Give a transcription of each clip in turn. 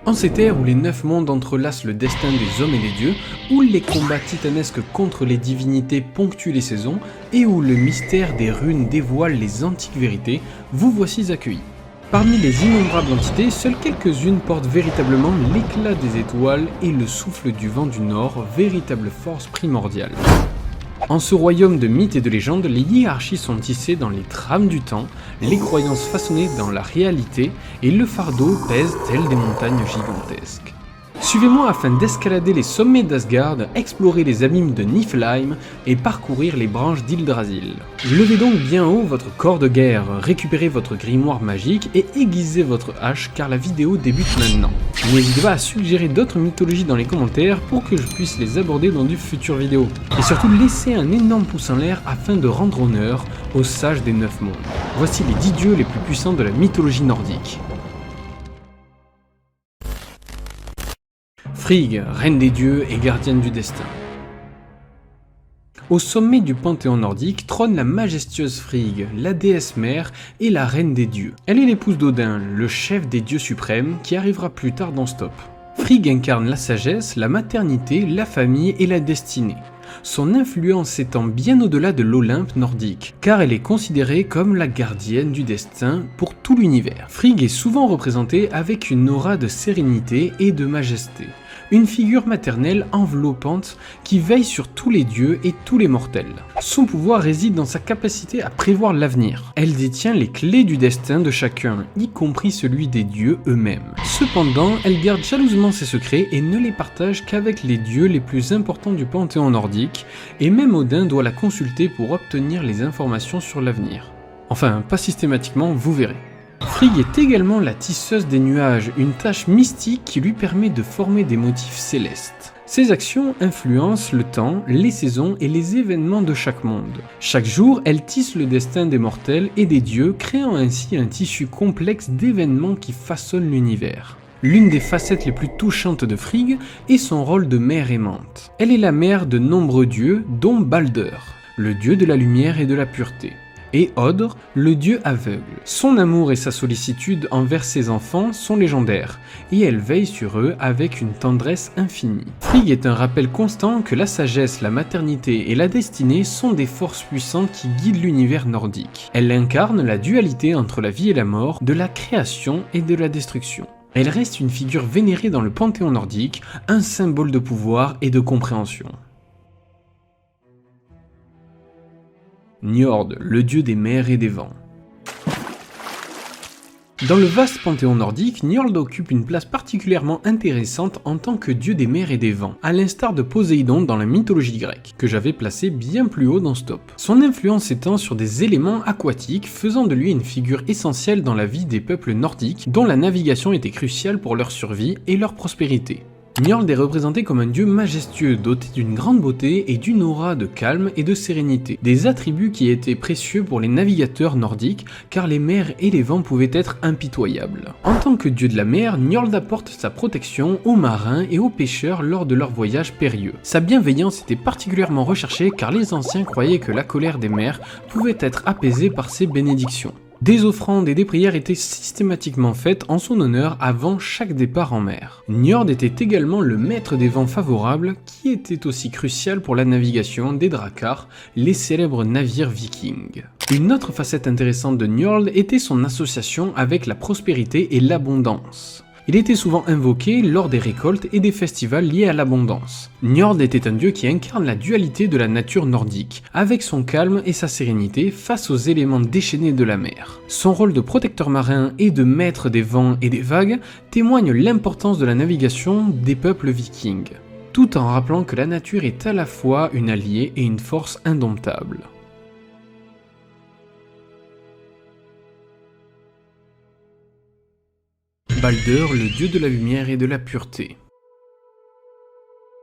En ces terres où les 9 mondes entrelacent le destin des hommes et des dieux, où les combats titanesques contre les divinités ponctuent les saisons, et où le mystère des runes dévoile les antiques vérités, vous voici accueillis. Parmi les innombrables entités, seules quelques-unes portent véritablement l'éclat des étoiles et le souffle du vent du Nord, véritable force primordiale. En ce royaume de mythes et de légendes, les hiérarchies sont tissées dans les trames du temps, les croyances façonnées dans la réalité, et le fardeau pèse tel des montagnes gigantesques. Suivez-moi afin d'escalader les sommets d'Asgard, explorer les abîmes de Niflheim et parcourir les branches d'Yggdrasil. Levez donc bien haut votre corps de guerre, récupérez votre grimoire magique et aiguisez votre hache car la vidéo débute maintenant. N'hésitez pas à suggérer d'autres mythologies dans les commentaires pour que je puisse les aborder dans de futures vidéos. Et surtout laissez un énorme pouce en l'air afin de rendre honneur aux sages des 9 mondes. Voici les 10 dieux les plus puissants de la mythologie nordique. Frigg, reine des dieux et gardienne du destin. Au sommet du panthéon nordique trône la majestueuse Frigg, la déesse mère et la reine des dieux. Elle est l'épouse d'Odin, le chef des dieux suprêmes, qui arrivera plus tard dans ce top. Frigg incarne la sagesse, la maternité, la famille et la destinée. Son influence s'étend bien au-delà de l'Olympe nordique, car elle est considérée comme la gardienne du destin pour tout l'univers. Frigg est souvent représentée avec une aura de sérénité et de majesté. Une figure maternelle enveloppante qui veille sur tous les dieux et tous les mortels. Son pouvoir réside dans sa capacité à prévoir l'avenir. Elle détient les clés du destin de chacun, y compris celui des dieux eux-mêmes. Cependant, elle garde jalousement ses secrets et ne les partage qu'avec les dieux les plus importants du panthéon nordique, et même Odin doit la consulter pour obtenir les informations sur l'avenir. Enfin, pas systématiquement, vous verrez. Frigg est également la tisseuse des nuages, une tâche mystique qui lui permet de former des motifs célestes. Ses actions influencent le temps, les saisons et les événements de chaque monde. Chaque jour, elle tisse le destin des mortels et des dieux, créant ainsi un tissu complexe d'événements qui façonnent l'univers. L'une des facettes les plus touchantes de Frigg est son rôle de mère aimante. Elle est la mère de nombreux dieux, dont Balder, le dieu de la lumière et de la pureté, et Odr, le dieu aveugle. Son amour et sa sollicitude envers ses enfants sont légendaires, et elle veille sur eux avec une tendresse infinie. Frigg est un rappel constant que la sagesse, la maternité et la destinée sont des forces puissantes qui guident l'univers nordique. Elle incarne la dualité entre la vie et la mort, de la création et de la destruction. Elle reste une figure vénérée dans le panthéon nordique, un symbole de pouvoir et de compréhension. Njord, le dieu des mers et des vents. Dans le vaste panthéon nordique, Njord occupe une place particulièrement intéressante en tant que dieu des mers et des vents, à l'instar de Poséidon dans la mythologie grecque, que j'avais placé bien plus haut dans ce top. Son influence s'étend sur des éléments aquatiques, faisant de lui une figure essentielle dans la vie des peuples nordiques, dont la navigation était cruciale pour leur survie et leur prospérité. Njord est représenté comme un dieu majestueux, doté d'une grande beauté et d'une aura de calme et de sérénité, des attributs qui étaient précieux pour les navigateurs nordiques, car les mers et les vents pouvaient être impitoyables. En tant que dieu de la mer, Njord apporte sa protection aux marins et aux pêcheurs lors de leurs voyages périlleux. Sa bienveillance était particulièrement recherchée car les anciens croyaient que la colère des mers pouvait être apaisée par ses bénédictions. Des offrandes et des prières étaient systématiquement faites en son honneur avant chaque départ en mer. Njord était également le maître des vents favorables qui était aussi crucial pour la navigation des Drakar, les célèbres navires vikings. Une autre facette intéressante de Njord était son association avec la prospérité et l'abondance. Il était souvent invoqué lors des récoltes et des festivals liés à l'abondance. Njord était un dieu qui incarne la dualité de la nature nordique, avec son calme et sa sérénité face aux éléments déchaînés de la mer. Son rôle de protecteur marin et de maître des vents et des vagues témoigne l'importance de la navigation des peuples vikings, tout en rappelant que la nature est à la fois une alliée et une force indomptable. Balder, le dieu de la lumière et de la pureté.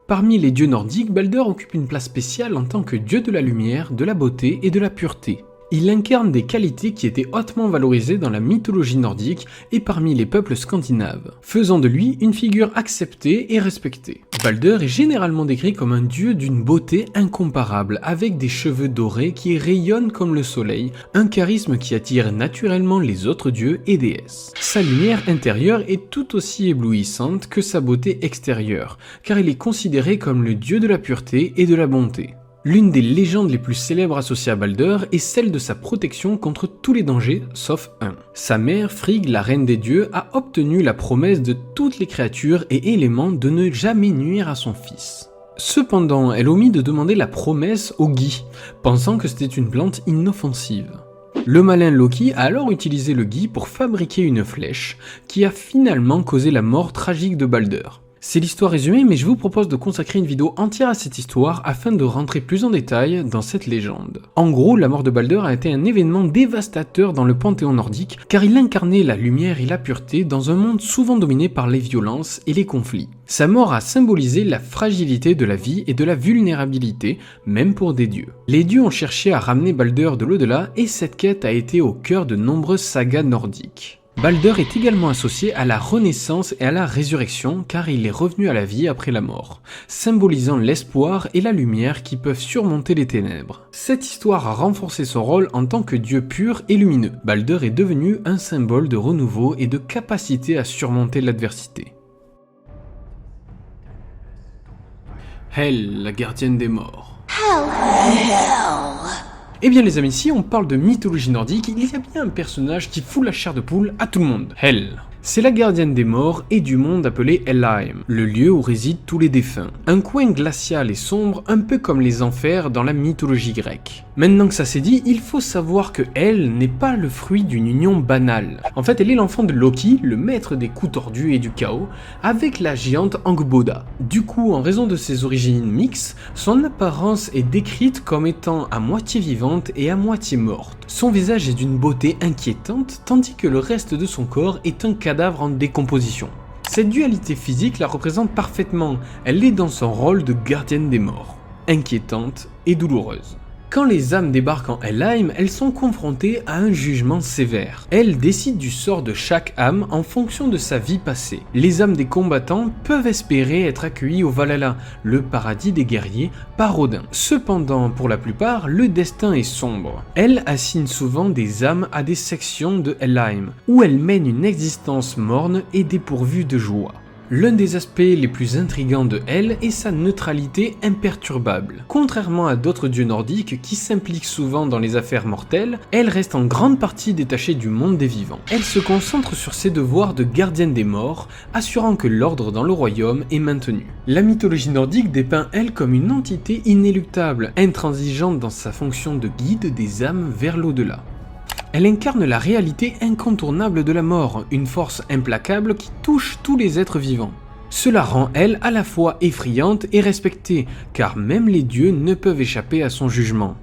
Parmi les dieux nordiques, Balder occupe une place spéciale en tant que dieu de la lumière, de la beauté et de la pureté. Il incarne des qualités qui étaient hautement valorisées dans la mythologie nordique et parmi les peuples scandinaves, faisant de lui une figure acceptée et respectée. Balder est généralement décrit comme un dieu d'une beauté incomparable, avec des cheveux dorés qui rayonnent comme le soleil, un charisme qui attire naturellement les autres dieux et déesses. Sa lumière intérieure est tout aussi éblouissante que sa beauté extérieure, car il est considéré comme le dieu de la pureté et de la bonté. L'une des légendes les plus célèbres associées à Balder est celle de sa protection contre tous les dangers, sauf un. Sa mère, Frigg, la reine des dieux, a obtenu la promesse de toutes les créatures et éléments de ne jamais nuire à son fils. Cependant, elle omit de demander la promesse au gui, pensant que c'était une plante inoffensive. Le malin Loki a alors utilisé le gui pour fabriquer une flèche, qui a finalement causé la mort tragique de Balder. C'est l'histoire résumée, mais je vous propose de consacrer une vidéo entière à cette histoire afin de rentrer plus en détail dans cette légende. En gros, la mort de Balder a été un événement dévastateur dans le panthéon nordique, car il incarnait la lumière et la pureté dans un monde souvent dominé par les violences et les conflits. Sa mort a symbolisé la fragilité de la vie et de la vulnérabilité, même pour des dieux. Les dieux ont cherché à ramener Balder de l'au-delà et cette quête a été au cœur de nombreuses sagas nordiques. Balder est également associé à la renaissance et à la résurrection car il est revenu à la vie après la mort, symbolisant l'espoir et la lumière qui peuvent surmonter les ténèbres. Cette histoire a renforcé son rôle en tant que dieu pur et lumineux. Balder est devenu un symbole de renouveau et de capacité à surmonter l'adversité. Hel, la gardienne des morts. Eh bien les amis, si on parle de mythologie nordique, il y a bien un personnage qui fout la chair de poule à tout le monde. Hel. C'est la gardienne des morts et du monde appelé Helheim, le lieu où résident tous les défunts. Un coin glacial et sombre, un peu comme les enfers dans la mythologie grecque. Maintenant que ça s'est dit, il faut savoir que Hel n'est pas le fruit d'une union banale. En fait, elle est l'enfant de Loki, le maître des coups tordus et du chaos, avec la géante Angbodda. Du coup, en raison de ses origines mixtes, son apparence est décrite comme étant à moitié vivante et à moitié morte. Son visage est d'une beauté inquiétante, tandis que le reste de son corps est un cadavre en décomposition. Cette dualité physique la représente parfaitement, elle est dans son rôle de gardienne des morts, inquiétante et douloureuse. Quand les âmes débarquent en Helheim, elles sont confrontées à un jugement sévère. Elles décident du sort de chaque âme en fonction de sa vie passée. Les âmes des combattants peuvent espérer être accueillies au Valhalla, le paradis des guerriers, par Odin. Cependant, pour la plupart, le destin est sombre. Elle assigne souvent des âmes à des sections de Helheim, où elles mènent une existence morne et dépourvue de joie. L'un des aspects les plus intrigants de Hel est sa neutralité imperturbable. Contrairement à d'autres dieux nordiques qui s'impliquent souvent dans les affaires mortelles, elle reste en grande partie détachée du monde des vivants. Elle se concentre sur ses devoirs de gardienne des morts, assurant que l'ordre dans le royaume est maintenu. La mythologie nordique dépeint Hel comme une entité inéluctable, intransigeante dans sa fonction de guide des âmes vers l'au-delà. Elle incarne la réalité incontournable de la mort, une force implacable qui touche tous les êtres vivants. Cela rend Hel à la fois effrayante et respectée, car même les dieux ne peuvent échapper à son jugement.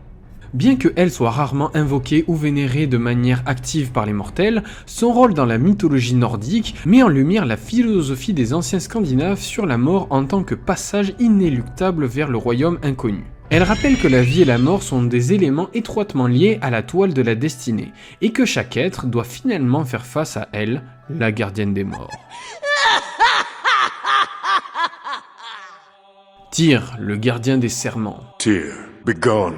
Bien que Hel soit rarement invoquée ou vénérée de manière active par les mortels, son rôle dans la mythologie nordique met en lumière la philosophie des anciens Scandinaves sur la mort en tant que passage inéluctable vers le royaume inconnu. Elle rappelle que la vie et la mort sont des éléments étroitement liés à la toile de la destinée, et que chaque être doit finalement faire face à elle, la gardienne des morts. Tyr, le gardien des serments. Tyr, begone.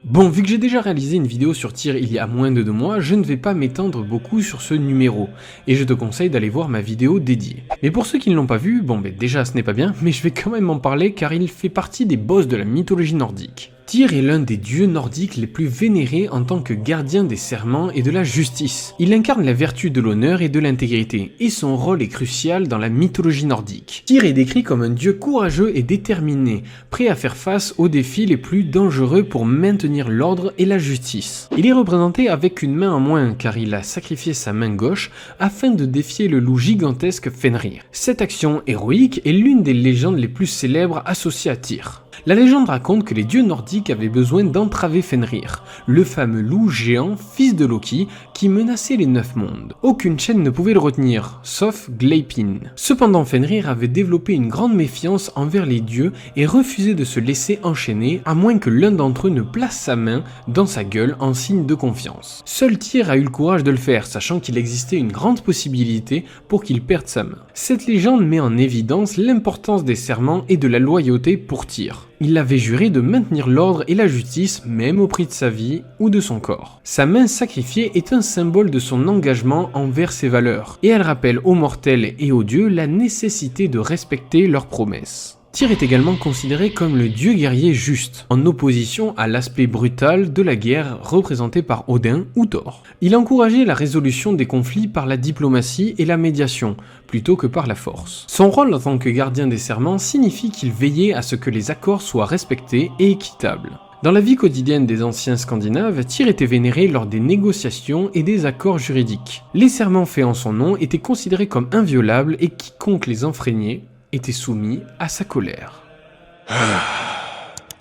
Bon, vu que j'ai déjà réalisé une vidéo sur Tyr il y a moins de 2 mois, je ne vais pas m'étendre beaucoup sur ce numéro, et je te conseille d'aller voir ma vidéo dédiée. Mais pour ceux qui ne l'ont pas vu, bon déjà ce n'est pas bien, mais je vais quand même en parler car il fait partie des boss de la mythologie nordique. Tyr est l'un des dieux nordiques les plus vénérés en tant que gardien des serments et de la justice. Il incarne la vertu de l'honneur et de l'intégrité, et son rôle est crucial dans la mythologie nordique. Tyr est décrit comme un dieu courageux et déterminé, prêt à faire face aux défis les plus dangereux pour maintenir l'ordre et la justice. Il est représenté avec une main en moins, car il a sacrifié sa main gauche afin de défier le loup gigantesque Fenrir. Cette action héroïque est l'une des légendes les plus célèbres associées à Tyr. La légende raconte que les dieux nordiques avaient besoin d'entraver Fenrir, le fameux loup géant fils de Loki, qui menaçait les 9 mondes. Aucune chaîne ne pouvait le retenir, sauf Gleipnir. Cependant, Fenrir avait développé une grande méfiance envers les dieux et refusait de se laisser enchaîner à moins que l'un d'entre eux ne place sa main dans sa gueule en signe de confiance. Seul Tyr a eu le courage de le faire, sachant qu'il existait une grande possibilité pour qu'il perde sa main. Cette légende met en évidence l'importance des serments et de la loyauté pour Tyr. Il avait juré de maintenir l'ordre et la justice, même au prix de sa vie ou de son corps. Sa main sacrifiée est un symbole de son engagement envers ses valeurs, et elle rappelle aux mortels et aux dieux la nécessité de respecter leurs promesses. Tyr est également considéré comme le dieu guerrier juste, en opposition à l'aspect brutal de la guerre représenté par Odin ou Thor. Il encourageait la résolution des conflits par la diplomatie et la médiation, plutôt que par la force. Son rôle en tant que gardien des serments signifie qu'il veillait à ce que les accords soient respectés et équitables. Dans la vie quotidienne des anciens Scandinaves, Tyr était vénéré lors des négociations et des accords juridiques. Les serments faits en son nom étaient considérés comme inviolables et quiconque les enfreignait était soumis à sa colère.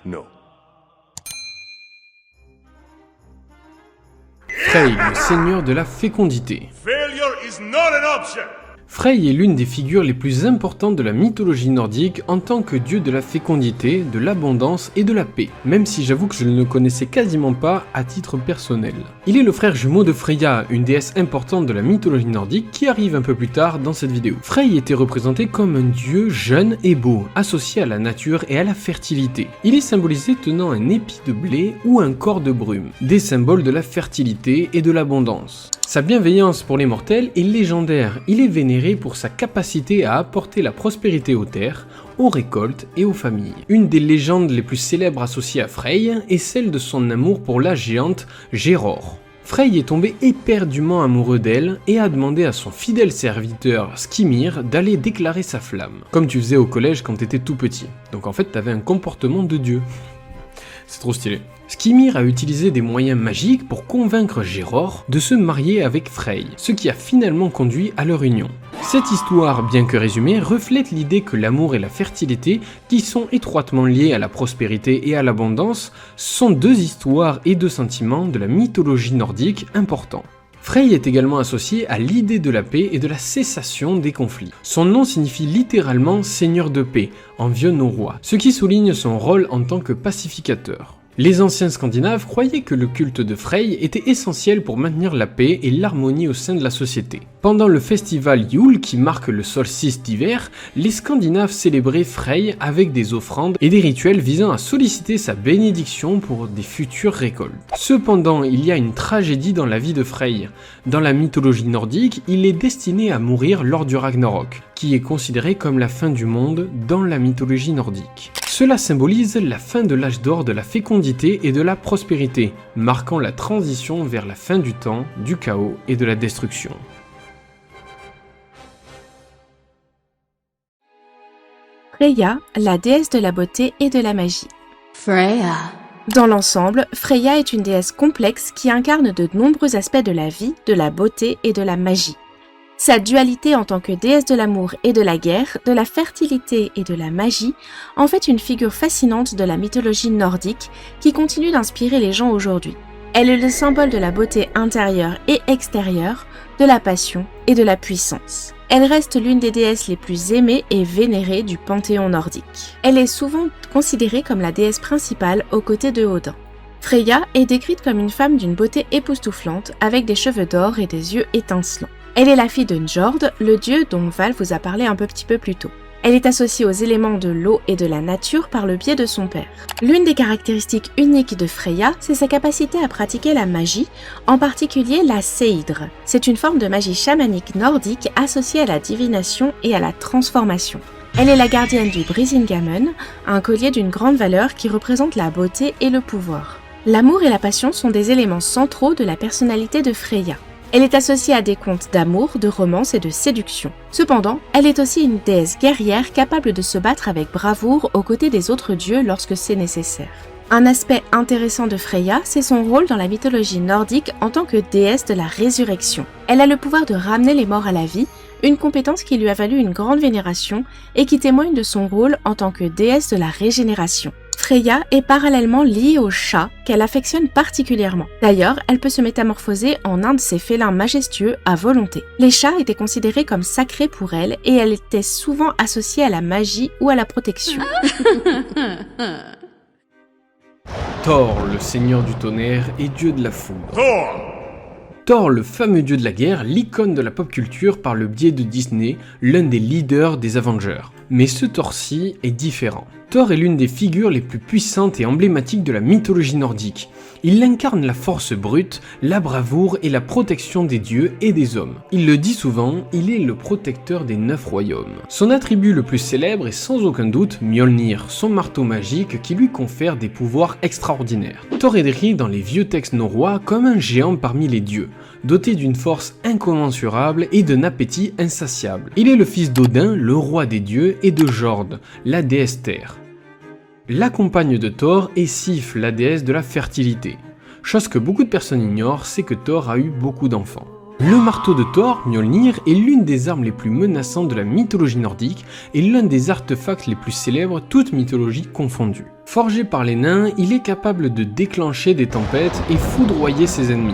Non. Frey, le seigneur de la fécondité. Failure is not an option. Frey est l'une des figures les plus importantes de la mythologie nordique en tant que dieu de la fécondité, de l'abondance et de la paix, même si j'avoue que je ne le connaissais quasiment pas à titre personnel. Il est le frère jumeau de Freya, une déesse importante de la mythologie nordique qui arrive un peu plus tard dans cette vidéo. Frey était représenté comme un dieu jeune et beau, associé à la nature et à la fertilité. Il est symbolisé tenant un épi de blé ou un corps de brume, des symboles de la fertilité et de l'abondance. Sa bienveillance pour les mortels est légendaire, il est vénéré pour sa capacité à apporter la prospérité aux terres, aux récoltes et aux familles. Une des légendes les plus célèbres associées à Frey est celle de son amour pour la géante Géror. Frey est tombé éperdument amoureux d'elle et a demandé à son fidèle serviteur Skimir d'aller déclarer sa flamme, comme tu faisais au collège quand t'étais tout petit. Donc en fait t'avais un comportement de dieu. C'est trop stylé. Skimir a utilisé des moyens magiques pour convaincre Géror de se marier avec Frey, ce qui a finalement conduit à leur union. Cette histoire, bien que résumée, reflète l'idée que l'amour et la fertilité, qui sont étroitement liés à la prospérité et à l'abondance, sont deux histoires et deux sentiments de la mythologie nordique importants. Frey est également associé à l'idée de la paix et de la cessation des conflits. Son nom signifie littéralement « seigneur de paix » en vieux norrois, ce qui souligne son rôle en tant que pacificateur. Les anciens Scandinaves croyaient que le culte de Frey était essentiel pour maintenir la paix et l'harmonie au sein de la société. Pendant le festival Yule qui marque le solstice d'hiver, les Scandinaves célébraient Frey avec des offrandes et des rituels visant à solliciter sa bénédiction pour des futures récoltes. Cependant, il y a une tragédie dans la vie de Frey. Dans la mythologie nordique, il est destiné à mourir lors du Ragnarok, qui est considéré comme la fin du monde dans la mythologie nordique. Cela symbolise la fin de l'âge d'or de la fécondité et de la prospérité, marquant la transition vers la fin du temps, du chaos et de la destruction. Freya, la déesse de la beauté et de la magie. Freya. Dans l'ensemble, Freya est une déesse complexe qui incarne de nombreux aspects de la vie, de la beauté et de la magie. Sa dualité en tant que déesse de l'amour et de la guerre, de la fertilité et de la magie en fait une figure fascinante de la mythologie nordique qui continue d'inspirer les gens aujourd'hui. Elle est le symbole de la beauté intérieure et extérieure, de la passion et de la puissance. Elle reste l'une des déesses les plus aimées et vénérées du panthéon nordique. Elle est souvent considérée comme la déesse principale aux côtés de Odin. Freya est décrite comme une femme d'une beauté époustouflante avec des cheveux d'or et des yeux étincelants. Elle est la fille de Njord, le dieu dont Val vous a parlé un petit peu plus tôt. Elle est associée aux éléments de l'eau et de la nature par le biais de son père. L'une des caractéristiques uniques de Freya, c'est sa capacité à pratiquer la magie, en particulier la séhidre. C'est une forme de magie chamanique nordique associée à la divination et à la transformation. Elle est la gardienne du Brisingamen, un collier d'une grande valeur qui représente la beauté et le pouvoir. L'amour et la passion sont des éléments centraux de la personnalité de Freya. Elle est associée à des contes d'amour, de romance et de séduction. Cependant, elle est aussi une déesse guerrière capable de se battre avec bravoure aux côtés des autres dieux lorsque c'est nécessaire. Un aspect intéressant de Freya, c'est son rôle dans la mythologie nordique en tant que déesse de la résurrection. Elle a le pouvoir de ramener les morts à la vie, une compétence qui lui a valu une grande vénération et qui témoigne de son rôle en tant que déesse de la régénération. Freya est parallèlement liée au chat qu'elle affectionne particulièrement. D'ailleurs, elle peut se métamorphoser en un de ses félins majestueux à volonté. Les chats étaient considérés comme sacrés pour elle et elle était souvent associée à la magie ou à la protection. Thor, le seigneur du tonnerre et dieu de la foudre. Thor! Thor, le fameux dieu de la guerre, l'icône de la pop culture par le biais de Disney, l'un des leaders des Avengers. Mais ce Thor-ci est différent. Thor est l'une des figures les plus puissantes et emblématiques de la mythologie nordique. Il incarne la force brute, la bravoure et la protection des dieux et des hommes. Il le dit souvent, il est le protecteur des 9 royaumes. Son attribut le plus célèbre est sans aucun doute Mjolnir, son marteau magique qui lui confère des pouvoirs extraordinaires. Thor est décrit dans les vieux textes norrois comme un géant parmi les dieux, doté d'une force incommensurable et d'un appétit insatiable. Il est le fils d'Odin, le roi des dieux, et de Jord, la déesse terre. La compagne de Thor est Sif, la déesse de la fertilité. Chose que beaucoup de personnes ignorent, c'est que Thor a eu beaucoup d'enfants. Le marteau de Thor, Mjolnir, est l'une des armes les plus menaçantes de la mythologie nordique et l'un des artefacts les plus célèbres, toutes mythologies confondues. Forgé par les nains, il est capable de déclencher des tempêtes et foudroyer ses ennemis.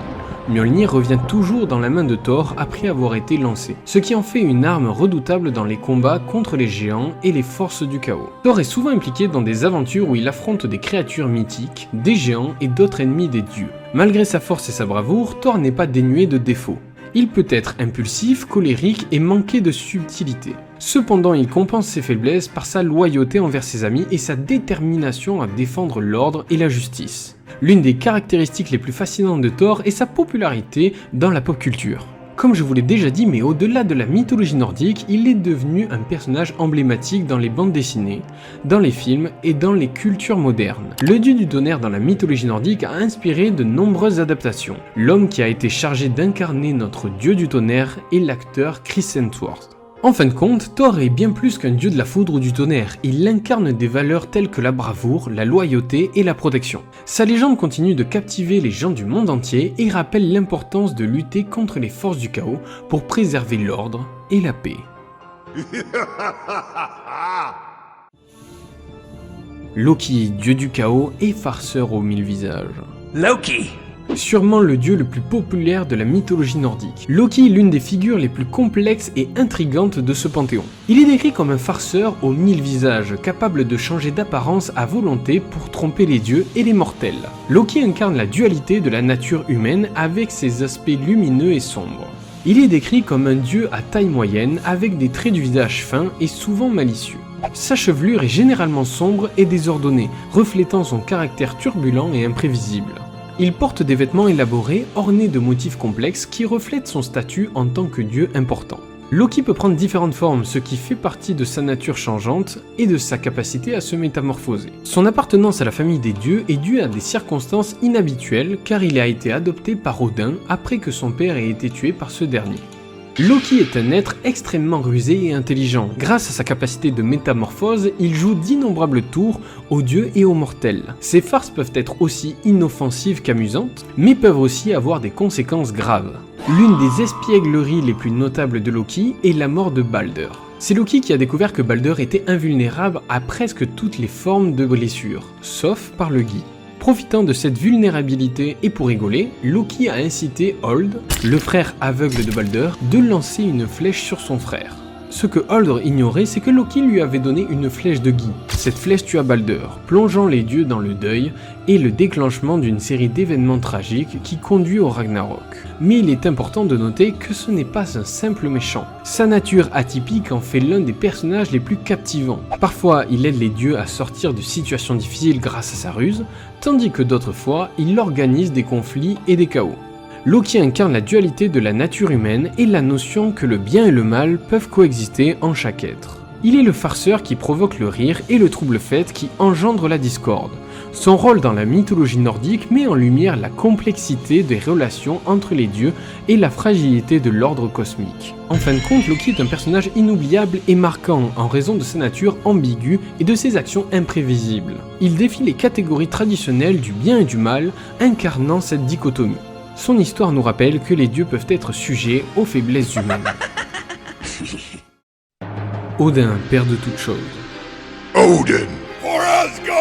Mjolnir revient toujours dans la main de Thor après avoir été lancé, ce qui en fait une arme redoutable dans les combats contre les géants et les forces du chaos. Thor est souvent impliqué dans des aventures où il affronte des créatures mythiques, des géants et d'autres ennemis des dieux. Malgré sa force et sa bravoure, Thor n'est pas dénué de défauts. Il peut être impulsif, colérique et manquer de subtilité. Cependant, il compense ses faiblesses par sa loyauté envers ses amis et sa détermination à défendre l'ordre et la justice. L'une des caractéristiques les plus fascinantes de Thor est sa popularité dans la pop culture. Comme je vous l'ai déjà dit, mais au-delà de la mythologie nordique, il est devenu un personnage emblématique dans les bandes dessinées, dans les films et dans les cultures modernes. Le dieu du tonnerre dans la mythologie nordique a inspiré de nombreuses adaptations. L'homme qui a été chargé d'incarner notre dieu du tonnerre est l'acteur Chris Hemsworth. En fin de compte, Thor est bien plus qu'un dieu de la foudre ou du tonnerre, il incarne des valeurs telles que la bravoure, la loyauté et la protection. Sa légende continue de captiver les gens du monde entier et rappelle l'importance de lutter contre les forces du chaos pour préserver l'ordre et la paix. Loki, dieu du chaos et farceur aux 1000 visages. Loki! Sûrement le dieu le plus populaire de la mythologie nordique. Loki est l'une des figures les plus complexes et intrigantes de ce panthéon. Il est décrit comme un farceur aux 1000 visages, capable de changer d'apparence à volonté pour tromper les dieux et les mortels. Loki incarne la dualité de la nature humaine avec ses aspects lumineux et sombres. Il est décrit comme un dieu à taille moyenne avec des traits du visage fins et souvent malicieux. Sa chevelure est généralement sombre et désordonnée, reflétant son caractère turbulent et imprévisible. Il porte des vêtements élaborés, ornés de motifs complexes qui reflètent son statut en tant que dieu important. Loki peut prendre différentes formes, ce qui fait partie de sa nature changeante et de sa capacité à se métamorphoser. Son appartenance à la famille des dieux est due à des circonstances inhabituelles car il a été adopté par Odin après que son père ait été tué par ce dernier. Loki est un être extrêmement rusé et intelligent. Grâce à sa capacité de métamorphose, il joue d'innombrables tours aux dieux et aux mortels. Ses farces peuvent être aussi inoffensives qu'amusantes, mais peuvent aussi avoir des conséquences graves. L'une des espiègleries les plus notables de Loki est la mort de Balder. C'est Loki qui a découvert que Balder était invulnérable à presque toutes les formes de blessures, sauf par le gui. Profitant de cette vulnérabilité et pour rigoler, Loki a incité Hold, le frère aveugle de Balder, de lancer une flèche sur son frère. Ce que Hold ignorait, c'est que Loki lui avait donné une flèche de gui. Cette flèche tua Balder, plongeant les dieux dans le deuil et le déclenchement d'une série d'événements tragiques qui conduit au Ragnarok. Mais il est important de noter que ce n'est pas un simple méchant. Sa nature atypique en fait l'un des personnages les plus captivants. Parfois, il aide les dieux à sortir de situations difficiles grâce à sa ruse, tandis que d'autres fois, il organise des conflits et des chaos. Loki incarne la dualité de la nature humaine et la notion que le bien et le mal peuvent coexister en chaque être. Il est le farceur qui provoque le rire et le trouble-fête qui engendre la discorde. Son rôle dans la mythologie nordique met en lumière la complexité des relations entre les dieux et la fragilité de l'ordre cosmique. En fin de compte, Loki est un personnage inoubliable et marquant en raison de sa nature ambiguë et de ses actions imprévisibles. Il défie les catégories traditionnelles du bien et du mal, incarnant cette dichotomie. Son histoire nous rappelle que les dieux peuvent être sujets aux faiblesses humaines. Odin, père de toutes choses. Odin! For Asgard!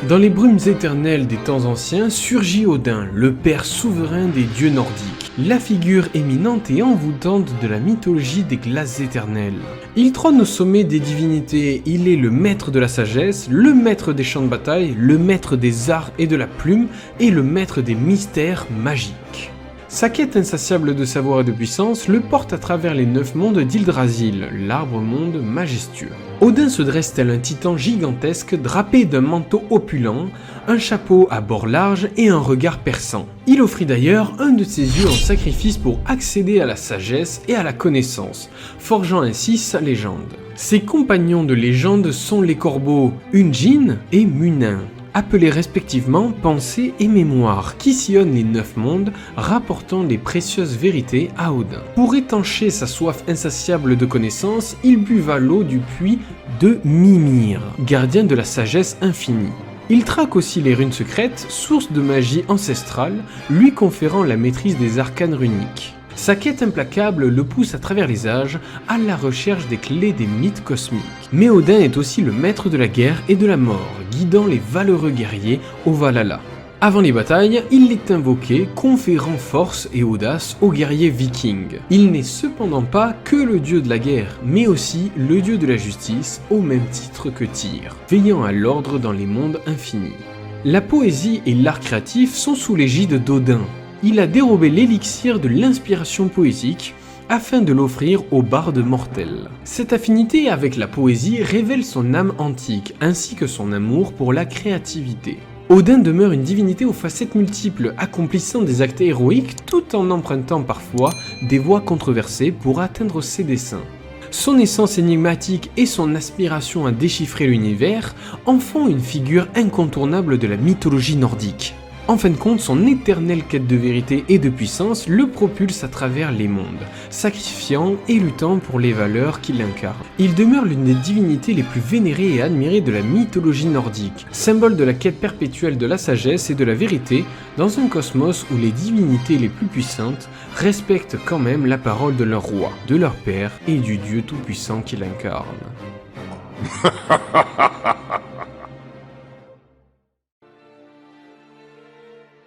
Dans les brumes éternelles des temps anciens surgit Odin, le père souverain des dieux nordiques, la figure éminente et envoûtante de la mythologie des glaces éternelles. Il trône au sommet des divinités, il est le maître de la sagesse, le maître des champs de bataille, le maître des arts et de la plume, et le maître des mystères magiques. Sa quête insatiable de savoir et de puissance le porte à travers les 9 mondes d'Yggdrasil, l'arbre-monde majestueux. Odin se dresse tel un titan gigantesque drapé d'un manteau opulent, un chapeau à bord large et un regard perçant. Il offrit d'ailleurs un de ses yeux en sacrifice pour accéder à la sagesse et à la connaissance, forgeant ainsi sa légende. Ses compagnons de légende sont les corbeaux Ungin et Munin, appelés respectivement pensée et mémoire, qui sillonnent les 9 mondes, rapportant les précieuses vérités à Odin. Pour étancher sa soif insatiable de connaissances, il buva l'eau du puits de Mimir, gardien de la sagesse infinie. Il traque aussi les runes secrètes, source de magie ancestrale, lui conférant la maîtrise des arcanes runiques. Sa quête implacable le pousse à travers les âges à la recherche des clés des mythes cosmiques. Mais Odin est aussi le maître de la guerre et de la mort, guidant les valeureux guerriers au Valhalla. Avant les batailles, il est invoqué, conférant force et audace aux guerriers vikings. Il n'est cependant pas que le dieu de la guerre, mais aussi le dieu de la justice, au même titre que Tyr, veillant à l'ordre dans les mondes infinis. La poésie et l'art créatif sont sous l'égide d'Odin. Il a dérobé l'élixir de l'inspiration poétique afin de l'offrir aux bardes mortels. Cette affinité avec la poésie révèle son âme antique ainsi que son amour pour la créativité. Odin demeure une divinité aux facettes multiples, accomplissant des actes héroïques tout en empruntant parfois des voies controversées pour atteindre ses desseins. Son essence énigmatique et son aspiration à déchiffrer l'univers en font une figure incontournable de la mythologie nordique. En fin de compte, son éternelle quête de vérité et de puissance le propulse à travers les mondes, sacrifiant et luttant pour les valeurs qu'il incarne. Il demeure l'une des divinités les plus vénérées et admirées de la mythologie nordique, symbole de la quête perpétuelle de la sagesse et de la vérité dans un cosmos où les divinités les plus puissantes respectent quand même la parole de leur roi, de leur père et du dieu tout-puissant qu'il incarne.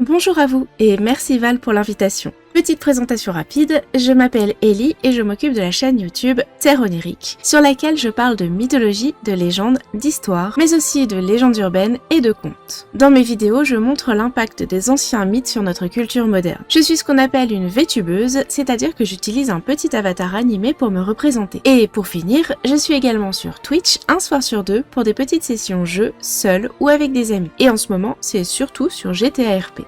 Bonjour à vous et merci Val pour l'invitation. Petite présentation rapide, je m'appelle Ellie et je m'occupe de la chaîne YouTube Terre Onirique, sur laquelle je parle de mythologie, de légendes, d'histoire, mais aussi de légendes urbaines et de contes. Dans mes vidéos, je montre l'impact des anciens mythes sur notre culture moderne. Je suis ce qu'on appelle une VTubeuse, c'est-à-dire que j'utilise un petit avatar animé pour me représenter. Et pour finir, je suis également sur Twitch un soir sur deux pour des petites sessions jeux, seul ou avec des amis. Et en ce moment, c'est surtout sur GTA RP.